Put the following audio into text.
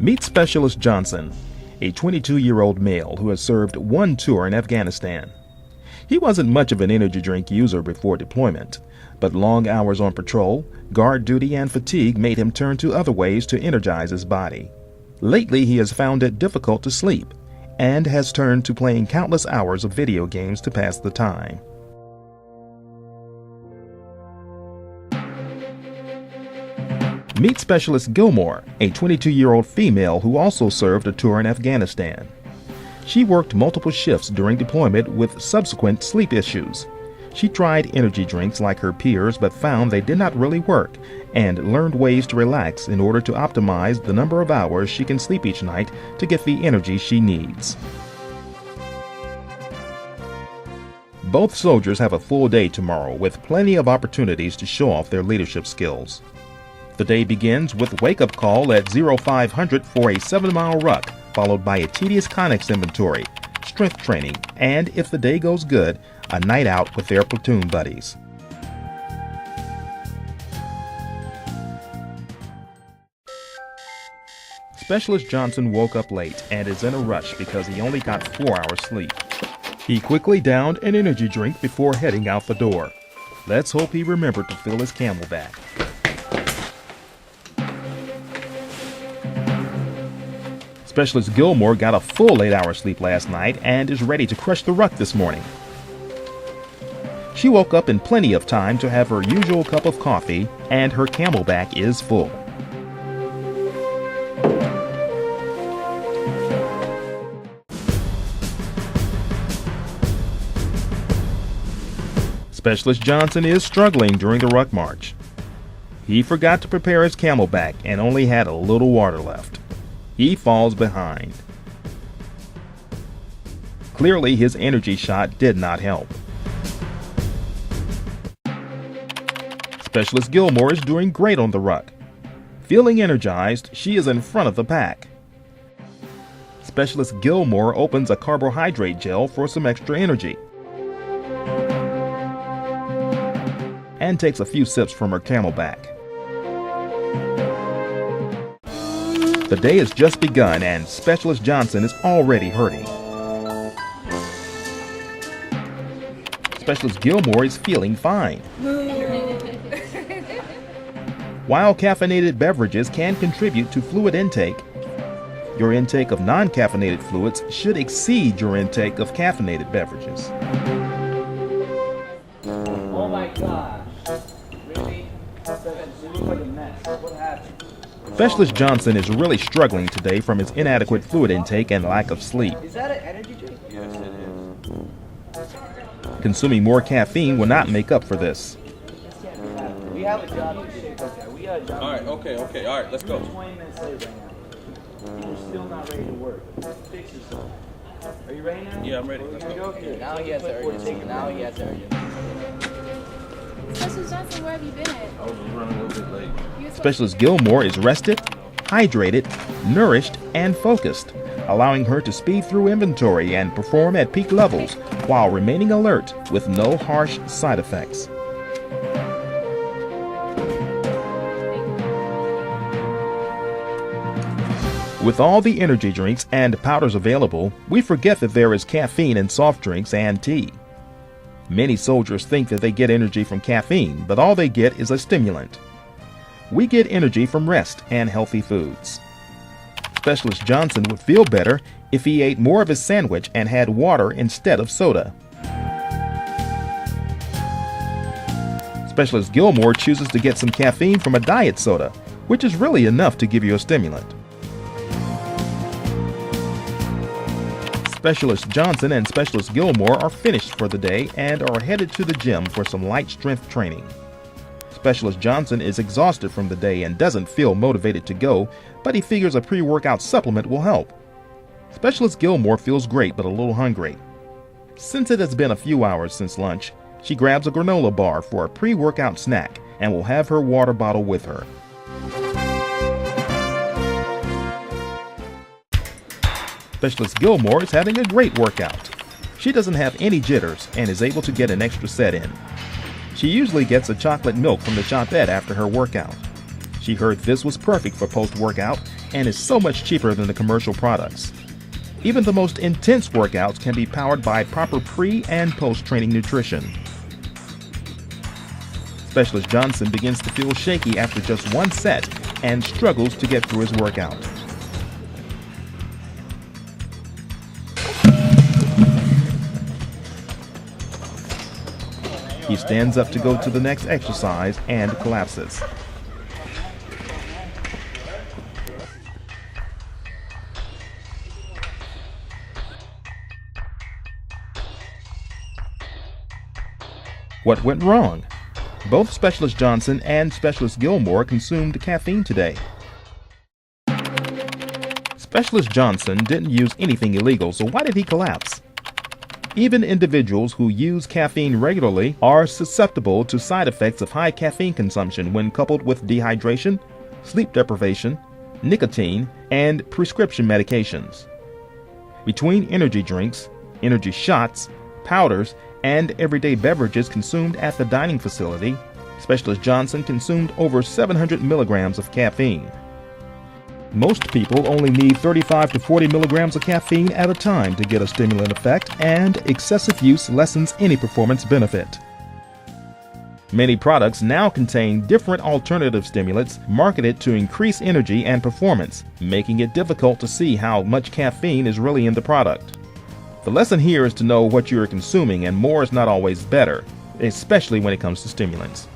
Meet Specialist Johnson, a 22-year-old male who has served one tour in Afghanistan. He wasn't much of an energy drink user before deployment, but long hours on patrol, guard duty, and fatigue made him turn to other ways to energize his body. Lately, he has found it difficult to sleep and has turned to playing countless hours of video games to pass the time. Meet Specialist Gilmore, a 22-year-old female who also served a tour in Afghanistan. She worked multiple shifts during deployment with subsequent sleep issues. She tried energy drinks like her peers but found they did not really work and learned ways to relax in order to optimize the number of hours she can sleep each night to get the energy she needs. Both soldiers have a full day tomorrow with plenty of opportunities to show off their leadership skills. The day begins with wake-up call at 0500 for a 7-mile ruck, followed by a tedious Connex inventory, strength training, and, if the day goes good, a night out with their platoon buddies. Specialist Johnson woke up late and is in a rush because he only got 4 hours sleep. He quickly downed an energy drink before heading out the door. Let's hope he remembered to fill his Camelback. Specialist Gilmore got a full 8 hours sleep last night and is ready to crush the ruck this morning. She woke up in plenty of time to have her usual cup of coffee, and her Camelback is full. Specialist Johnson is struggling during the ruck march. He forgot to prepare his Camelback and only had a little water left. He falls behind. Clearly, his energy shot did not help. Specialist Gilmore is doing great on the ruck. Feeling energized, she is in front of the pack. Specialist Gilmore opens a carbohydrate gel for some extra energy and takes a few sips from her Camelback. The day has just begun and Specialist Johnson is already hurting. Specialist Gilmore is feeling fine. While caffeinated beverages can contribute to fluid intake, your intake of non-caffeinated fluids should exceed your intake of caffeinated beverages. Oh my gosh. Really? You look like a mess. What happened? Specialist Johnson is really struggling today from his inadequate fluid intake and lack of sleep. Is that an energy drink? Yes, it is. Consuming more caffeine will not make up for this. This can't be happening. We have a job to do. Okay, we got a job. All right, let's go. 20 minutes late right now. You're still not ready to work. Fix yourself. Are you ready now? Yeah, I'm ready. Let's go. Here, Now he has urgency. Now he has urgency. Specialist Johnson, where have you been at? I was running a little bit late. Specialist Gilmore is rested, hydrated, nourished, and focused, allowing her to speed through inventory and perform at peak levels while remaining alert with no harsh side effects. With all the energy drinks and powders available, we forget that there is caffeine in soft drinks and tea. Many soldiers think that they get energy from caffeine, but all they get is a stimulant. We get energy from rest and healthy foods. Specialist Johnson would feel better if he ate more of his sandwich and had water instead of soda. Specialist Gilmore chooses to get some caffeine from a diet soda, which is really enough to give you a stimulant. Specialist Johnson and Specialist Gilmore are finished for the day and are headed to the gym for some light strength training. Specialist Johnson is exhausted from the day and doesn't feel motivated to go, but he figures a pre-workout supplement will help. Specialist Gilmore feels great but a little hungry. Since it has been a few hours since lunch, she grabs a granola bar for a pre-workout snack and will have her water bottle with her. Specialist Gilmore is having a great workout. She doesn't have any jitters and is able to get an extra set in. She usually gets a chocolate milk from the shopette after her workout. She heard this was perfect for post-workout and is so much cheaper than the commercial products. Even the most intense workouts can be powered by proper pre- and post-training nutrition. Specialist Johnson begins to feel shaky after just one set and struggles to get through his workout. He stands up to go to the next exercise and collapses. What went wrong? Both Specialist Johnson and Specialist Gilmore consumed caffeine today. Specialist Johnson didn't use anything illegal, so why did he collapse? Even individuals who use caffeine regularly are susceptible to side effects of high caffeine consumption when coupled with dehydration, sleep deprivation, nicotine, and prescription medications. Between energy drinks, energy shots, powders, and everyday beverages consumed at the dining facility, Specialist Johnson consumed over 700 milligrams of caffeine. Most people only need 35 to 40 milligrams of caffeine at a time to get a stimulant effect, and excessive use lessens any performance benefit. Many products now contain different alternative stimulants marketed to increase energy and performance, making it difficult to see how much caffeine is really in the product. The lesson here is to know what you are consuming, and more is not always better, especially when it comes to stimulants.